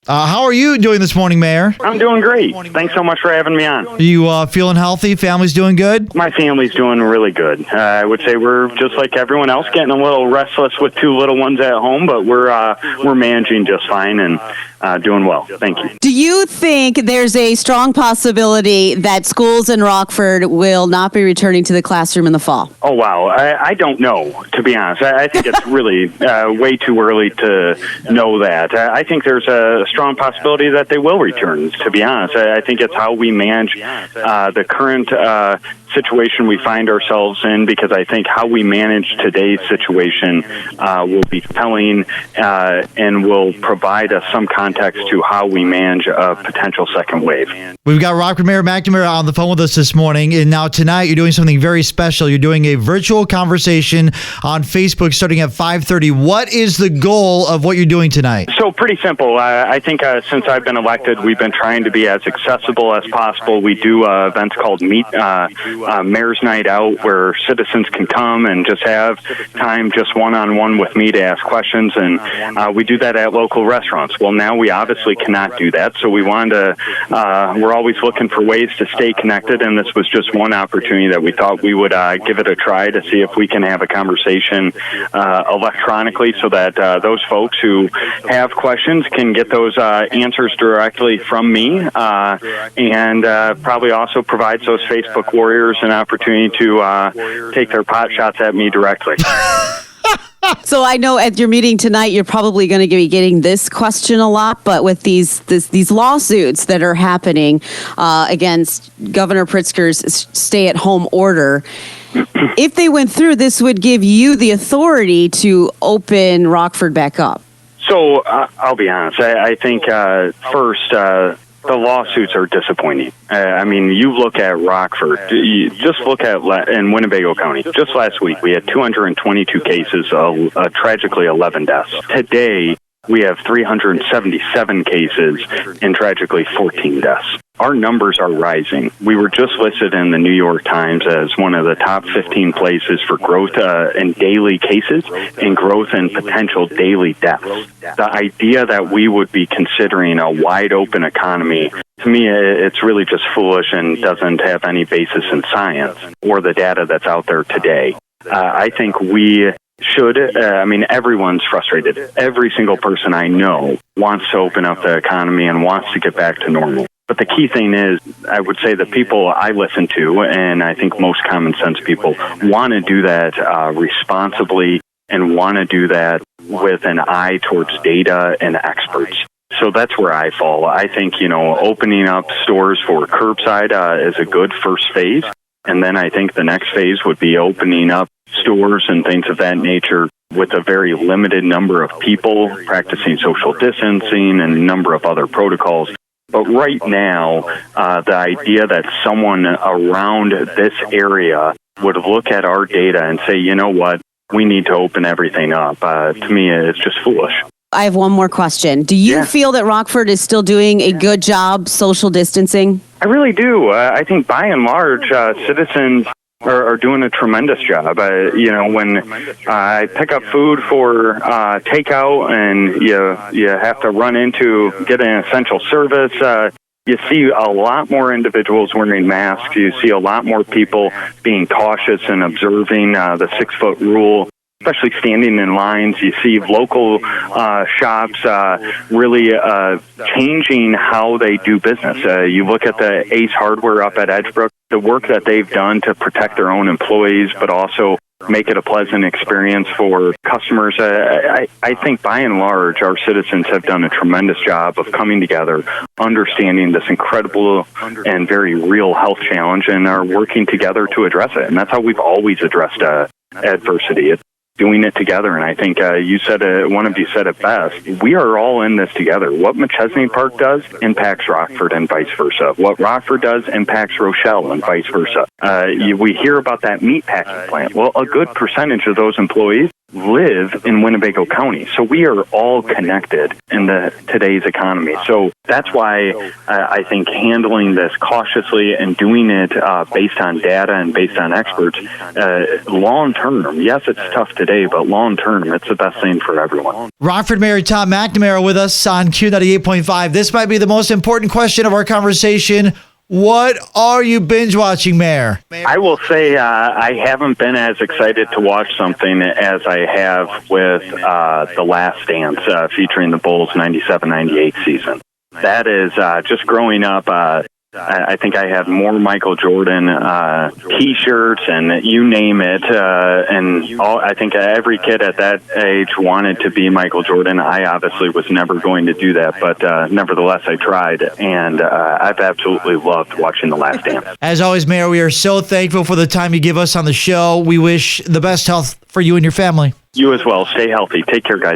How are you doing this morning, Mayor? I'm doing great. Thanks so much for having me on. Are you feeling healthy? Family's doing good? My family's doing really good. I would say we're just like everyone else, getting a little restless with two little ones at home, but we're managing just fine and doing well. Thank you. Do you think there's a strong possibility that schools in Rockford will not be returning to the classroom in the fall? Oh, wow. I don't know, to be honest. I think it's really way too early to know that. I think there's a strong possibility that they will return, to be honest. I think it's how we manage the current situation we find ourselves in, because I think how we manage today's situation will be telling and will provide us some context to how we manage a potential second wave. We've got Rockford Mayor McNamara on the phone with us this morning, and now tonight you're doing something very special. You're doing a virtual conversation on Facebook starting at 5:30. What is the goal of what you're doing tonight? So pretty simple. I think since I've been elected, we've been trying to be as accessible as possible. We do events called Mayor's Night Out, where citizens can come and just have time just one-on-one with me to ask questions, and we do that at local restaurants. Well, now we obviously cannot do that, so we wanted to, we're always looking for ways to stay connected, and this was just one opportunity that we thought we would give it a try to see if we can have a conversation electronically, so that those folks who have questions can get those answers directly from me, and probably also provides those Facebook warriors an opportunity to take their pot shots at me directly. So I know at your meeting tonight, you're probably going to be getting this question a lot, but with these lawsuits that are happening against Governor Pritzker's stay-at-home order, if they went through, this would give you the authority to open Rockford back up. So I'll be honest. I think first, the lawsuits are disappointing. I mean, you look at Rockford, just look at in Winnebago County. Just last week, we had 222 cases, tragically 11 deaths. Today, we have 377 cases and tragically 14 deaths. Our numbers are rising. We were just listed in the New York Times as one of the top 15 places for growth in daily cases and growth in potential daily deaths. The idea that we would be considering a wide open economy, to me, it's really just foolish and doesn't have any basis in science or the data that's out there today. I think we should, everyone's frustrated. Every single person I know wants to open up the economy and wants to get back to normal. But the key thing is, I would say the people I listen to, and I think most common sense people, want to do that responsibly and want to do that with an eye towards data and experts. So that's where I fall. I think, opening up stores for curbside is a good first phase. And then I think the next phase would be opening up stores and things of that nature with a very limited number of people, practicing social distancing and a number of other protocols. But right now, the idea that someone around this area would look at our data and say, you know what, we need to open everything up, to me, it's just foolish. I have one more question. Do you feel that Rockford is still doing a good job social distancing? I really do. I think by and large, citizens are doing a tremendous job. When I pick up food for takeout and you have to run into get an essential service, you see a lot more individuals wearing masks. You see a lot more people being cautious and observing the 6-foot rule, especially standing in lines. You see local shops really changing how they do business. You look at the Ace Hardware up at Edgebrook, the work that they've done to protect their own employees, but also make it a pleasant experience for customers. I think by and large, our citizens have done a tremendous job of coming together, understanding this incredible and very real health challenge, and are working together to address it. And that's how we've always addressed adversity. It's doing it together. And I think you said one of you said it best. We are all in this together. What McChesney Park does impacts Rockford and vice versa. What Rockford does impacts Rochelle and vice versa. We hear about that meat packing plant. Well, a good percentage of those employees live in Winnebago County. So we are all connected in today's economy. So that's why I think handling this cautiously and doing it based on data and based on experts, long term, yes, it's tough today, but long term, it's the best thing for everyone. Rockford Mayor Tom McNamara with us on Q98.5. This might be the most important question of our conversation. What are you binge watching, Mayor? I will say I haven't been as excited to watch something as I have with The Last Dance featuring the Bulls 97-98 season. That is just growing up. I think I had more Michael Jordan T-shirts and you name it. I think every kid at that age wanted to be Michael Jordan. I obviously was never going to do that, but nevertheless, I tried, and I've absolutely loved watching The Last Dance. As always, Mayor, we are so thankful for the time you give us on the show. We wish the best health for you and your family. You as well. Stay healthy. Take care, guys.